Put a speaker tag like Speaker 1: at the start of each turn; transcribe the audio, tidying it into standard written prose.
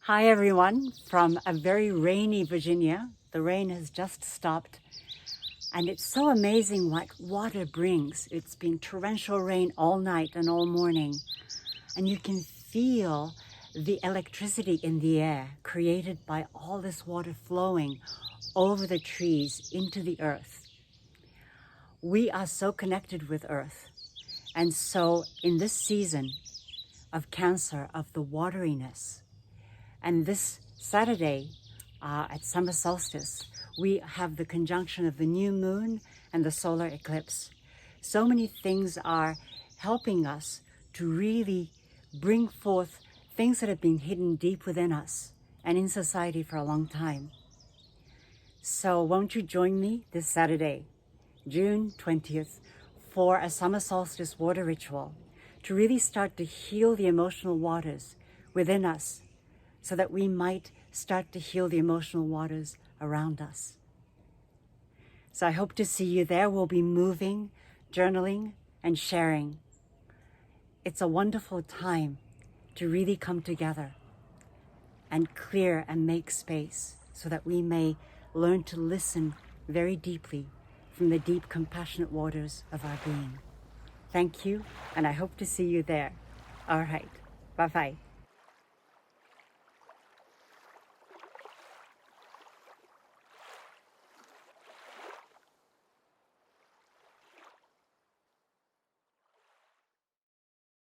Speaker 1: Hi everyone from a very rainy Virginia. The rain has just stopped and it's so amazing what water brings. It's been torrential rain all night and all morning, and you can feel the electricity in the air created by all this water flowing over the trees into the earth. We are so connected with earth, and so in this season of Cancer, of the wateriness, and this Saturday at summer solstice, we have the conjunction of the new moon and the solar eclipse. So many things are helping us to really bring forth things that have been hidden deep within us and in society for a long time. So won't you join me this Saturday, June 20th, for a summer solstice water ritual to really start to heal the emotional waters within us, so that we might start to heal the emotional waters around us. So I hope to see you there. We'll be moving, journaling, and sharing. It's a wonderful time to really come together and clear and make space so that we may learn to listen very deeply from the deep, compassionate waters of our being. Thank you, and I hope to see you there. All right, bye-bye.